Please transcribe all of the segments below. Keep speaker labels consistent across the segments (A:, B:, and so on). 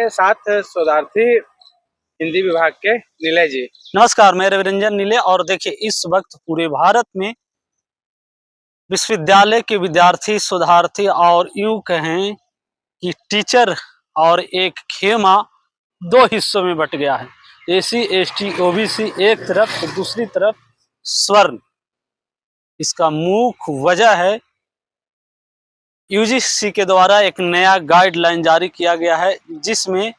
A: हैं साथ शोधार्थी हिंदी विभाग के नीले जी।
B: नमस्कार, मैं रविरंजन नीले। और देखिए, इस वक्त पूरे भारत में विश्वविद्यालय के विद्यार्थी, शोधार्थी और यूं कहें कि टीचर और एक खेमा दो हिस्सों में बट गया है। एसी, एसटी, ओबीसी एक तरफ तो दूसरी तरफ स्वर्ण। इसका मुख्य वजह है यूजीसी के द्वारा एक नया गाइडलाइन जारी किया गया है, जिसमें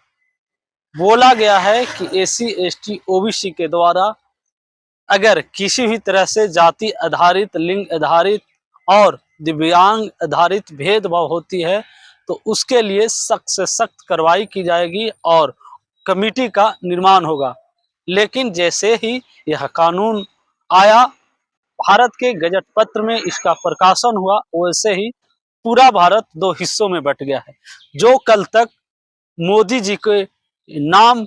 B: बोला गया है कि एसी, एसटी, ओबीसी के द्वारा अगर किसी भी तरह से जाति आधारित, लिंग आधारित और दिव्यांग आधारित भेदभाव होती है तो उसके लिए सख्त से सख्त कार्रवाई की जाएगी और कमेटी का निर्माण होगा। लेकिन जैसे ही यह कानून आया, भारत के गजट पत्र में इसका प्रकाशन हुआ, वैसे ही पूरा भारत दो हिस्सों में बट गया है। जो कल तक मोदी जी के नाम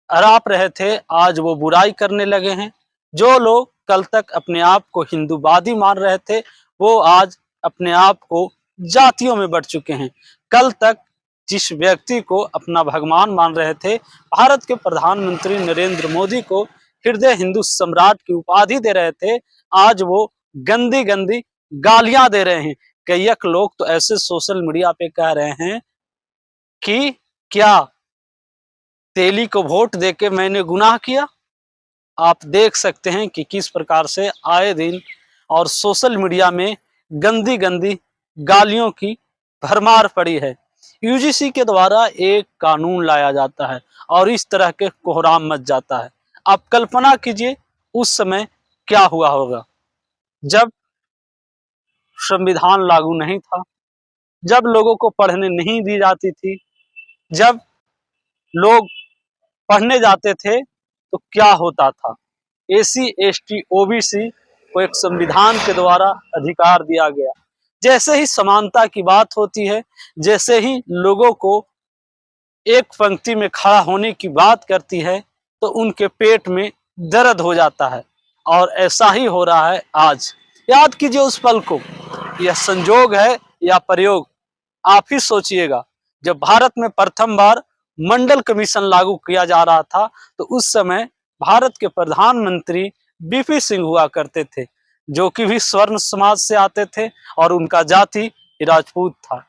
B: अराप रहे थे, आज वो बुराई करने लगे हैं। जो लोग कल तक अपने आप को हिंदूवादी मान रहे थे, वो आज अपने आप को जातियों में बंट चुके हैं। कल तक जिस व्यक्ति को अपना भगवान मान रहे थे, भारत के प्रधानमंत्री नरेंद्र मोदी को हृदय हिंदू सम्राट की उपाधि दे रहे थे, आज वो गंदी गंदी गालियां दे रहे हैं। कई लोग तो ऐसे सोशल मीडिया पे कह रहे हैं कि क्या तेली को वोट देके मैंने गुनाह किया। आप देख सकते हैं कि किस प्रकार से आए दिन और सोशल मीडिया में गंदी गंदी गालियों की भरमार पड़ी है। यूजीसी के द्वारा एक कानून लाया जाता है और इस तरह के कोहराम मच जाता है। आप कल्पना कीजिए उस समय क्या हुआ होगा, जब संविधान लागू नहीं था, जब लोगों को पढ़ने नहीं दी जाती थी, जब लोग पढ़ने जाते थे तो क्या होता था। एसी, एसटी, ओबीसी को एक संविधान के द्वारा अधिकार दिया गया। जैसे ही समानता की बात होती है, जैसे ही लोगों को एक पंक्ति में खड़ा होने की बात करती है, तो उनके पेट में दर्द हो जाता है। और ऐसा ही हो रहा है आज। याद कीजिए उस पल को, यह संजोग है या प्रयोग, आप ही सोचिएगा। जब भारत में प्रथम बार मंडल कमीशन लागू किया जा रहा था, तो उस समय भारत के प्रधानमंत्री बीपी सिंह हुआ करते थे, जो कि भी स्वर्ण समाज से आते थे और उनका जाति राजपूत था।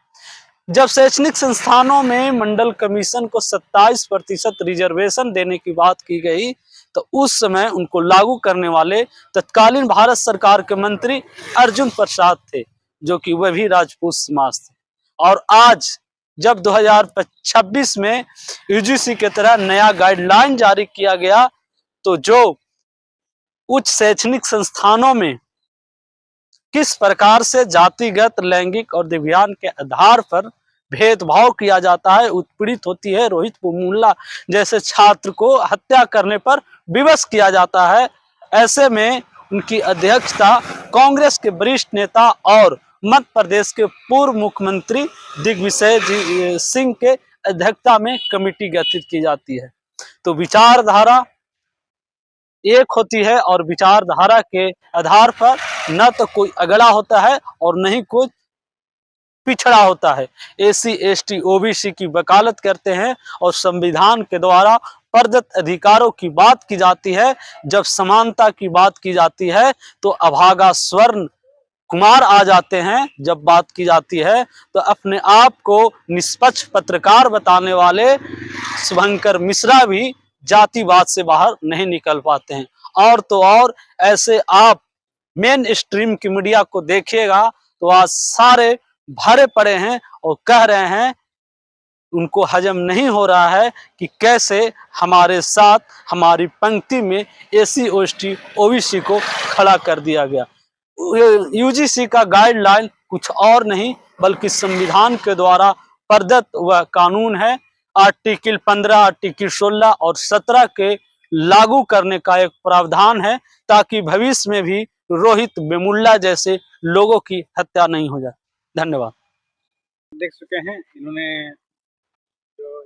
B: जब शैक्षणिक संस्थानों में मंडल कमीशन को 27% रिजर्वेशन देने की बात की गई, तो उस समय उनको लागू करने वाले तत्कालीन भारत सरकार के मंत्री अर्जुन प्रसाद थे, जो कि वह भी राजपूत समाज थे। और आज जब 2026 में यूजीसी के तरह नया गाइडलाइन जारी किया गया, तो जो उच्च शैक्षणिक संस्थानों में किस प्रकार से जातिगत, लैंगिक और दिव्यांग के आधार पर भेदभाव किया जाता है, उत्पीड़ित होती है, रोहित मुल्ला जैसे छात्र को हत्या करने पर विवश किया जाता है, ऐसे में उनकी अध्यक्षता कांग्रेस के वरिष्ठ नेता और मध्य प्रदेश के पूर्व मुख्यमंत्री दिग्विजय सिंह के अध्यक्षता में कमेटी गठित की जाती है। तो विचारधारा एक होती है और विचारधारा के आधार पर न तो कोई अगला होता है और न ही कोई पिछड़ा होता है। एसी, एसटी, ओबीसी की वकालत करते हैं और संविधान के द्वारा प्रदत्त अधिकारों की बात की जाती है। जब समानता की बात की जाती है तो अभागा स्वर्ण कुमार आ जाते हैं। जब बात की जाती है तो अपने आप को निष्पक्ष पत्रकार बताने वाले शुभंकर मिश्रा भी जातिवाद से बाहर नहीं निकल पाते हैं। और तो और ऐसे आप मेन स्ट्रीम की मीडिया को देखिएगा तो आज सारे भरे पड़े हैं और कह रहे हैं, उनको हजम नहीं हो रहा है कि कैसे हमारे साथ हमारी पंक्ति में एसी, एसटी, ओबीसी को खड़ा कर दिया गया। यूजीसी का गाइडलाइन कुछ और नहीं बल्कि संविधान के द्वारा प्रदत्त वह कानून है। आर्टिकल 15, आर्टिकल 16 और 17 के लागू करने का एक प्रावधान है, ताकि भविष्य में भी रोहित वेमुल्ला जैसे लोगों की हत्या नहीं हो जाए। धन्यवाद।
A: देख चुके हैं इन्होंने जो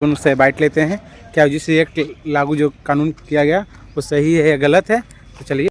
C: उनसे बाइट लेते हैं, क्या यूजीसी एक्ट लागू जो कानून किया गया वो सही है या गलत है। तो चलिए।